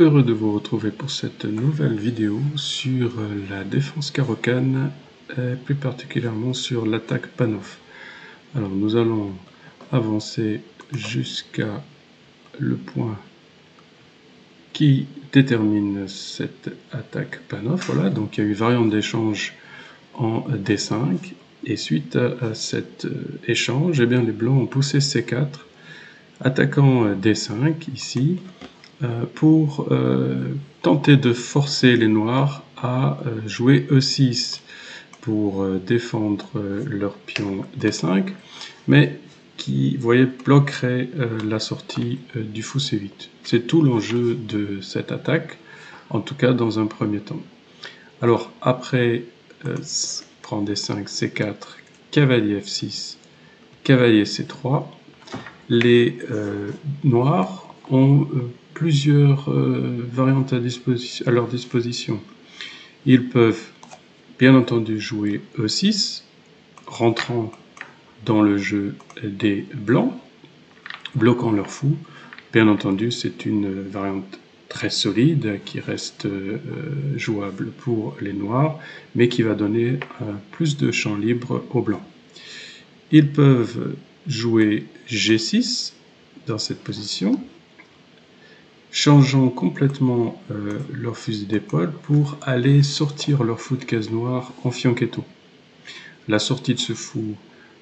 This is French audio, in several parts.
Heureux de vous retrouver pour cette nouvelle vidéo sur la défense Caro-Kann, plus particulièrement sur l'attaque Panov. Alors nous allons avancer jusqu'à le point qui détermine cette attaque Panov. Voilà, donc il y a eu variante d'échange en D5 et suite à cet échange, eh bien, les blancs ont poussé C4, attaquant D5 ici, pour tenter de forcer les noirs à jouer E6 pour défendre leur pion D5, mais qui, vous voyez, bloquerait la sortie du fou C8. C'est tout l'enjeu de cette attaque, en tout cas dans un premier temps. Alors après, prend D5, C4, cavalier F6, cavalier C3, les noirs ont plusieurs variantes à leur disposition. Ils peuvent bien entendu jouer E6, rentrant dans le jeu des blancs, bloquant leur fou. Bien entendu, c'est une variante très solide qui reste jouable pour les noirs, mais qui va donner plus de champ libre aux blancs. Ils peuvent jouer G6 dans cette position, changeant complètement leur fusil d'épaule pour aller sortir leur fou de case noire en fianchetto. La sortie de ce fou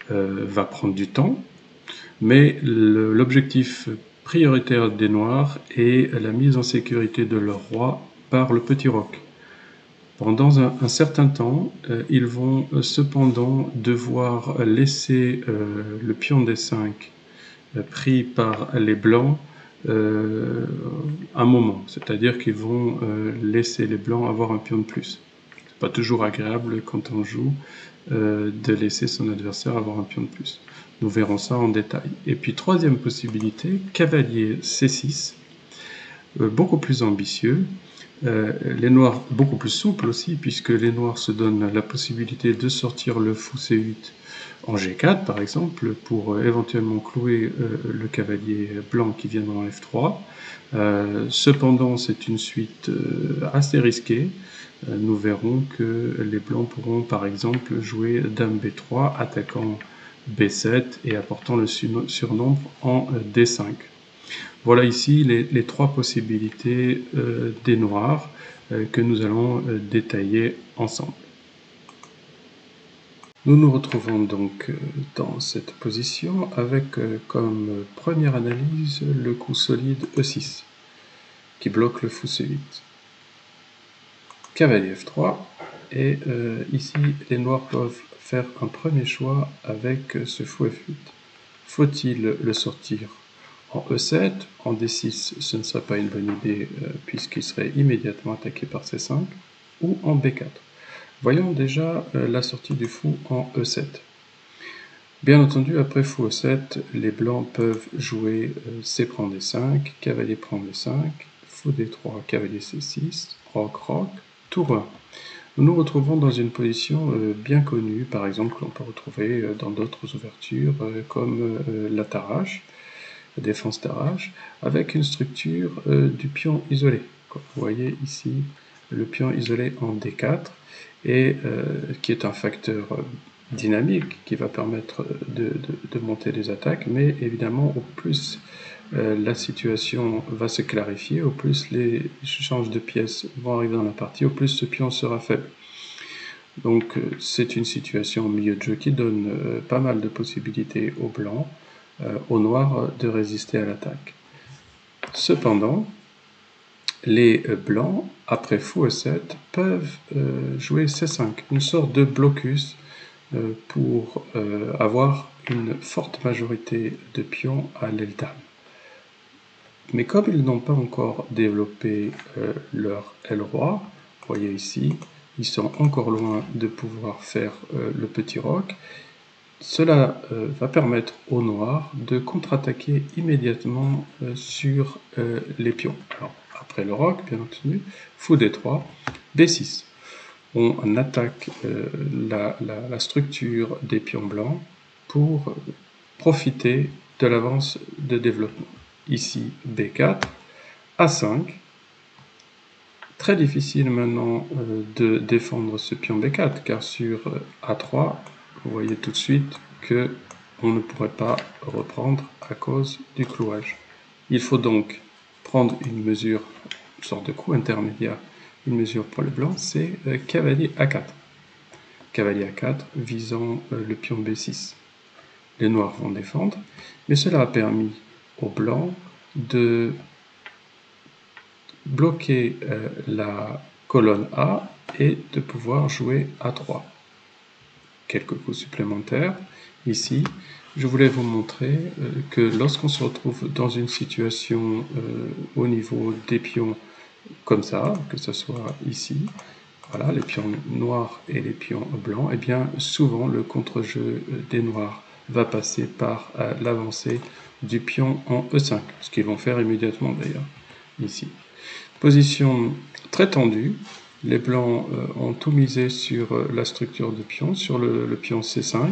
va prendre du temps, mais l'objectif prioritaire des noirs est la mise en sécurité de leur roi par le petit roc. Pendant un certain temps, ils vont cependant devoir laisser le pion D5 pris par les blancs un moment, c'est-à-dire qu'ils vont laisser les blancs avoir un pion de plus. C'est pas toujours agréable quand on joue de laisser son adversaire avoir un pion de plus. Nous verrons ça en détail. Et puis troisième possibilité, cavalier C6, beaucoup plus ambitieux. Les noirs beaucoup plus souples aussi, puisque les noirs se donnent la possibilité de sortir le fou C8 en G4 par exemple, pour éventuellement clouer le cavalier blanc qui vient en F3. Cependant, c'est une suite assez risquée. Nous verrons que les blancs pourront par exemple jouer dame B3, attaquant B7 et apportant le surnombre en D5. Voilà ici les trois possibilités des noirs que nous allons détailler ensemble. Nous nous retrouvons donc dans cette position avec comme première analyse le coup solide E6 qui bloque le fou C8. Cavalier F3 et ici les noirs peuvent faire un premier choix avec ce fou F8. Faut-il le sortir en E7, en D6 ce ne serait pas une bonne idée puisqu'il serait immédiatement attaqué par C5, ou en B4. Voyons déjà la sortie du fou en E7. Bien entendu, après fou E7, les blancs peuvent jouer C prend D5, cavalier prend D5, fou D3, cavalier C6, roc, roc, tour 1. Nous nous retrouvons dans une position bien connue, par exemple, que l'on peut retrouver dans d'autres ouvertures, comme la Tarrache, la défense Tarrache, avec une structure du pion isolé. Comme vous voyez ici, le pion isolé en D4, et qui est un facteur dynamique qui va permettre de monter les attaques, mais évidemment au plus la situation va se clarifier, au plus les échanges de pièces vont arriver dans la partie, au plus ce pion sera faible. Donc c'est une situation au milieu de jeu qui donne pas mal de possibilités aux blancs, aux noirs de résister à l'attaque. Cependant, les blancs, après fou E7, peuvent jouer C5, une sorte de blocus pour avoir une forte majorité de pions à l'aile dame. Mais comme ils n'ont pas encore développé leur aile roi, vous voyez ici, ils sont encore loin de pouvoir faire le petit roc. Cela va permettre aux noirs de contre-attaquer immédiatement sur les pions. Alors, après le roc, bien entendu, fou D3, B6. On attaque la structure des pions blancs pour profiter de l'avance de développement. Ici, B4, A5, Très difficile maintenant de défendre ce pion B4, car sur A3, vous voyez tout de suite que on ne pourrait pas reprendre à cause du clouage. Il faut donc prendre une mesure, une sorte de coup intermédiaire. Une mesure pour le blanc, c'est cavalier A4. Cavalier A4 visant le pion B6. Les noirs vont défendre, mais cela a permis aux blancs de bloquer la colonne A et de pouvoir jouer A3. Quelques coups supplémentaires. Ici, je voulais vous montrer que lorsqu'on se retrouve dans une situation au niveau des pions comme ça, que ce soit ici, voilà, les pions noirs et les pions blancs, et bien souvent le contre-jeu des noirs va passer par l'avancée du pion en E5, ce qu'ils vont faire immédiatement d'ailleurs, ici. Position très tendue, les blancs ont tout misé sur la structure de pion, sur le pion C5,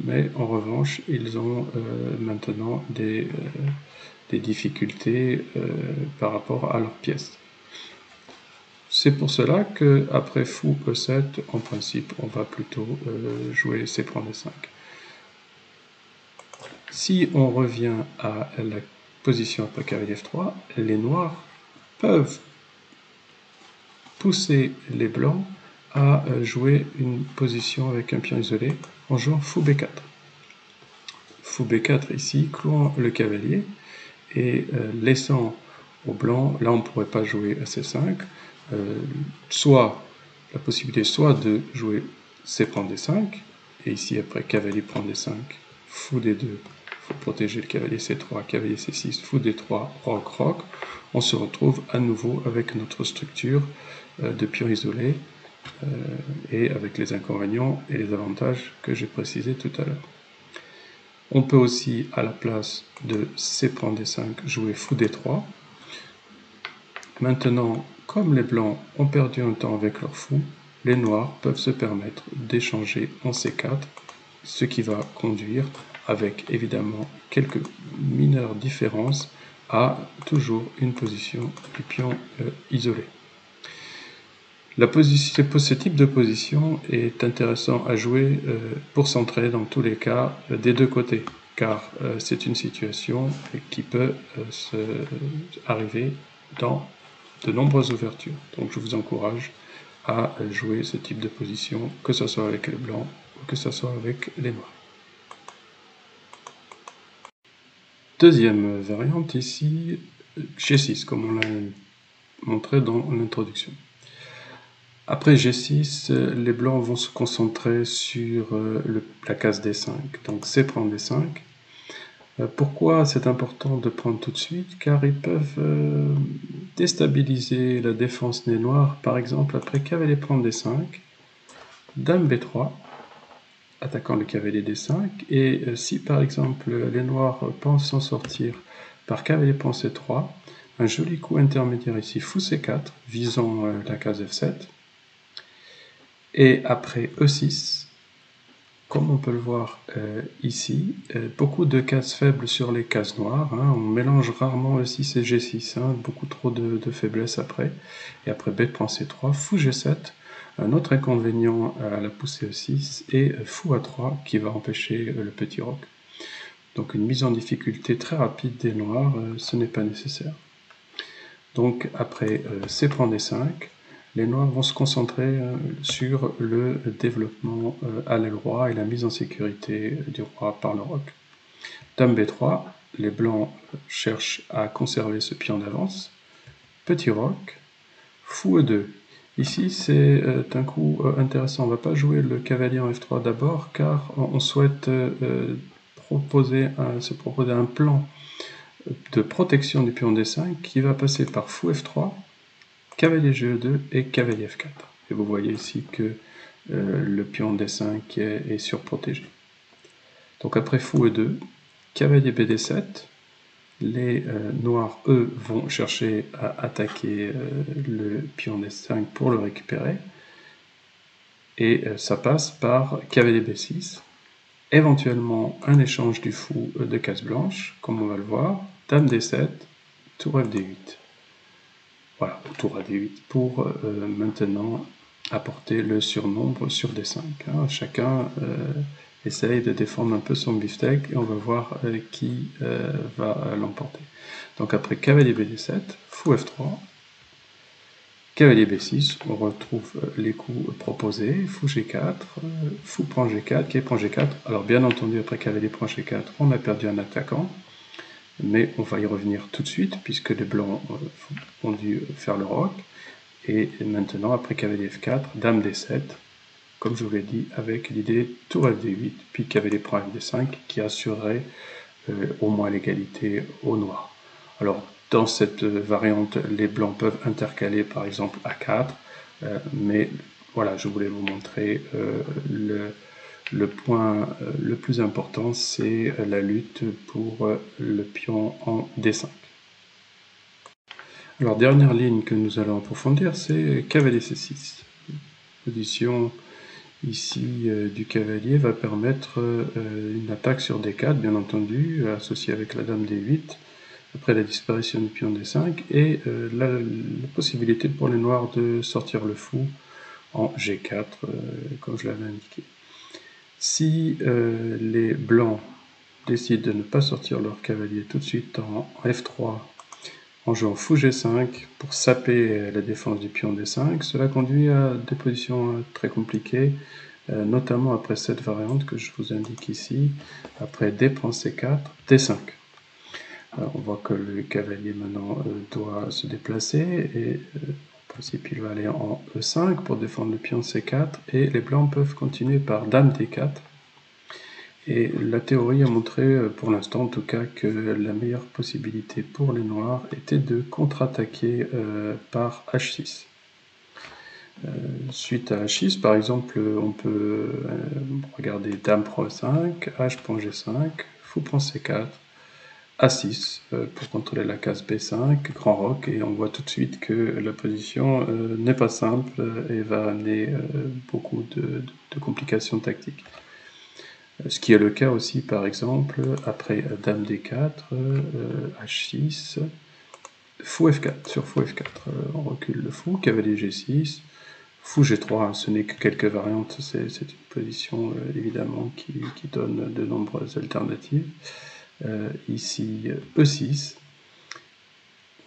mais en revanche, ils ont maintenant des difficultés par rapport à leur pièce. C'est pour cela qu'après fou E7, en principe, on va plutôt jouer C prend D5. Si on revient à la position après cavalier F3, les noirs peuvent pousser les blancs à jouer une position avec un pion isolé en jouant fou B4. Fou B4 ici, clouant le cavalier et laissant aux blancs, là on ne pourrait pas jouer à C5, soit la possibilité soit de jouer C prend D5, et ici après cavalier prend D5, fou D2, il faut protéger le cavalier C3, cavalier C6, fou D3, roc, roc, on se retrouve à nouveau avec notre structure de pions isolés et avec les inconvénients et les avantages que j'ai précisés tout à l'heure. On peut aussi, à la place de C prend D5, jouer fou D3. Maintenant, comme les blancs ont perdu un temps avec leur fou, les noirs peuvent se permettre d'échanger en C4, ce qui va conduire, avec évidemment quelques mineures différences, à toujours une position du pion isolé. Ce type de position est intéressant à jouer pour centrer dans tous les cas des deux côtés, car c'est une situation qui peut arriver dans de nombreuses ouvertures. Donc je vous encourage à jouer ce type de position, que ce soit avec les blancs ou que ce soit avec les noirs. Deuxième variante ici, G6, comme on l'a montré dans l'introduction. Après G6, les blancs vont se concentrer sur la case D5, donc C prend D5. Pourquoi c'est important de prendre tout de suite? Car ils peuvent déstabiliser la défense des noirs, par exemple après cavalier prend D5, dame B3, attaquant le cavalier D5, et si par exemple les noirs pensent s'en sortir par cavalier prend C3, un joli coup intermédiaire ici, fou C4, visant la case F7, et après E6, comme on peut le voir ici, beaucoup de cases faibles sur les cases noires, hein, on mélange rarement E6 et G6, hein, beaucoup trop de faiblesse après, et après B prend C3, fou G7, un autre inconvénient à la poussée E6, et fou A3 qui va empêcher le petit roc. Donc une mise en difficulté très rapide des noirs, ce n'est pas nécessaire. Donc après C prend D5, les noirs vont se concentrer sur le développement à l'aile roi et la mise en sécurité du roi par le roc. Dame B3, les blancs cherchent à conserver ce pion d'avance. Petit roc, fou E2. Ici, c'est un coup intéressant. On ne va pas jouer le cavalier en F3 d'abord, car on souhaite se proposer un plan de protection du pion D5 qui va passer par fou F3, cavalier G2 et cavalier F4. Et vous voyez ici que le pion D5 est surprotégé. Donc après fou E2, cavalier BD7, les noirs, eux, vont chercher à attaquer le pion D5 pour le récupérer. Et ça passe par cavalier B6, éventuellement un échange du fou de case blanche, comme on va le voir, dame D7, tour FD8. voilà, au tour à D8, pour maintenant apporter le surnombre sur D5. Hein. Chacun essaye de défendre un peu son beefsteak et on va voir qui va l'emporter. Donc après cavalier BD7, fou F3, cavalier B6, on retrouve les coups proposés, fou G4, fou prend G4, cavalier prend G4. Alors bien entendu, après cavalier prend G4, on a perdu un attaquant, mais on va y revenir tout de suite, puisque les blancs ont dû faire le roc. Et maintenant, après cavalier F4, dame D7, comme je vous l'ai dit, avec l'idée tour FD8, puis cavalier prend FD5, qui assurerait au moins l'égalité au noir. Alors, dans cette variante, les blancs peuvent intercaler par exemple A4, mais voilà, je voulais vous montrer le point le plus important, c'est la lutte pour le pion en D5. Alors, dernière ligne que nous allons approfondir, c'est cavalier C6. Position ici du cavalier va permettre une attaque sur D4, bien entendu, associée avec la dame D8, après la disparition du pion D5, et la possibilité pour les noirs de sortir le fou en G4, comme je l'avais indiqué. Si les blancs décident de ne pas sortir leur cavalier tout de suite en F3, en jouant fou G5 pour saper la défense du pion D5, cela conduit à des positions très compliquées, notamment après cette variante que je vous indique ici, après D prend C4, D5. Alors on voit que le cavalier maintenant doit se déplacer et en principe il va aller en E5 pour défendre le pion C4 et les blancs peuvent continuer par dame D4. Et la théorie a montré, pour l'instant en tout cas, que la meilleure possibilité pour les noirs était de contre-attaquer par H6. Suite à H6, par exemple, on peut regarder dame prend E5, H prend G5, fou prend C4, A6 pour contrôler la case B5, grand roc, et on voit tout de suite que la position n'est pas simple et va amener beaucoup de complications tactiques. Ce qui est le cas aussi, par exemple, après dame D4, H6, fou F4. Sur fou F4, on recule le fou, cavalier G6, fou G3, ce n'est que quelques variantes, c'est une position évidemment qui donne de nombreuses alternatives. Ici, E6,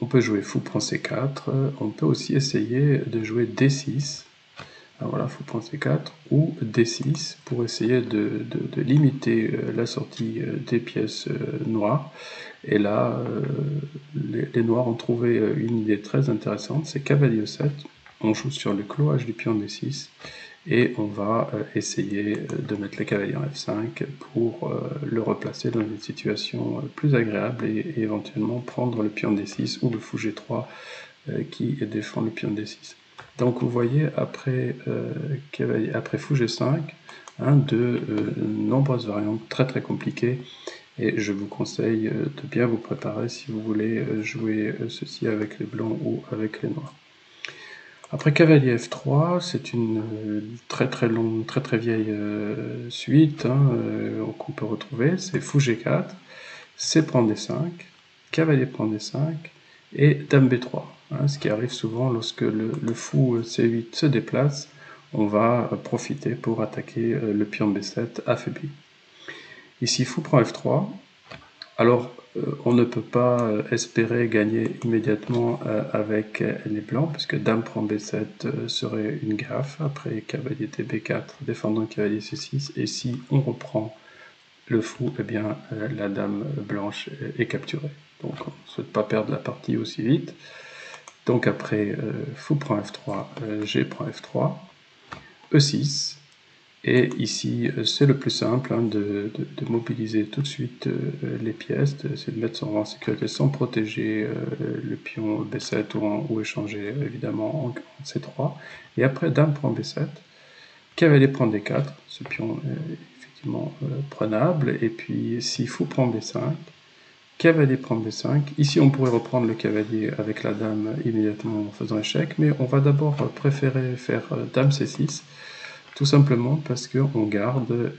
on peut jouer fou prend C4, on peut aussi essayer de jouer D6, alors voilà, fou prend C4, ou D6 pour essayer de limiter la sortie des pièces noires. Et là, les noirs ont trouvé une idée très intéressante, c'est cavalier E7, on joue sur le cloage du pion D6, et on va essayer de mettre le cavalier en F5 pour le replacer dans une situation plus agréable et éventuellement prendre le pion D6 ou le fou G3 qui défend le pion D6. Donc vous voyez, après fou G5, de nombreuses variantes très compliquées, et je vous conseille de bien vous préparer si vous voulez jouer ceci avec les blancs ou avec les noirs. Après cavalier F3, c'est une très longue, très vieille suite qu'on peut retrouver, c'est fou G4, C prend D5, cavalier prend D5, et dame B3. Ce qui arrive souvent lorsque le fou C8 se déplace, on va profiter pour attaquer le pion B7 affaibli. Ici, fou prend F3. Alors, on ne peut pas espérer gagner immédiatement avec les blancs, puisque dame prend B7 serait une gaffe, après cavalier TB4 défendant cavalier C6, et si on reprend le fou, eh bien la dame blanche est capturée. Donc on ne souhaite pas perdre la partie aussi vite. Donc après fou prend F3, G prend F3, E6, et ici c'est le plus simple de mobiliser tout de suite les pièces, c'est de mettre son rang en sécurité sans protéger le pion B7 ou échanger évidemment en C3. Et après dame prend B7, cavalier prend D4, ce pion est effectivement prenable, et puis si fou prend B5, cavalier prend B5, ici on pourrait reprendre le cavalier avec la dame immédiatement en faisant échec, mais on va d'abord préférer faire dame C6, tout simplement parce qu'on garde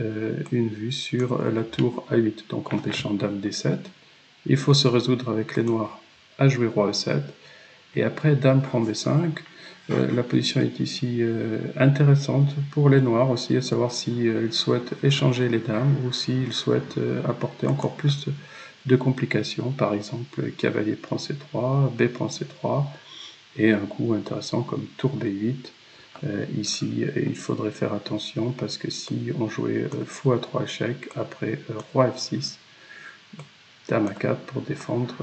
une vue sur la tour A8, donc en pêchant dame D7, il faut se résoudre avec les noirs à jouer roi E7, Et après, dame prend B5. La position est ici intéressante pour les noirs aussi, à savoir s'ils souhaitent échanger les dames ou s'ils souhaitent apporter encore plus de complications. Par exemple, cavalier prend C3, B prend C3, et un coup intéressant comme tour B8. Ici, il faudrait faire attention parce que si on jouait fou à 3 échecs, après roi F6, dame A4 pour défendre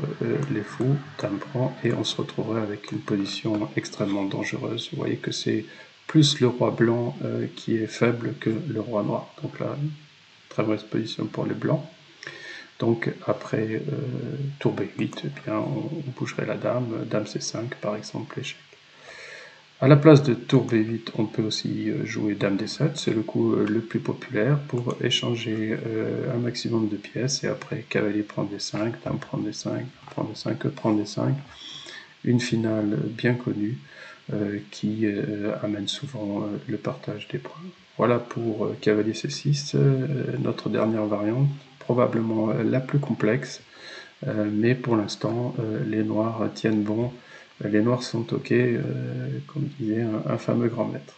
les fous, dame prend, et on se retrouverait avec une position extrêmement dangereuse. Vous voyez que c'est plus le roi blanc qui est faible que le roi noir. Donc là, très mauvaise position pour les blancs. Donc après tour B8, eh bien, on bougerait la dame, dame C5 par exemple, échec. À la place de tour B8, on peut aussi jouer dame D7, c'est le coup le plus populaire pour échanger un maximum de pièces, et après cavalier prend D5, dame prend D5, prend D5, prend D5, une finale bien connue qui amène souvent le partage des points. Voilà pour cavalier C6, notre dernière variante, probablement la plus complexe, mais pour l'instant les noirs tiennent bon. Les noirs sont OK, comme disait un fameux grand maître.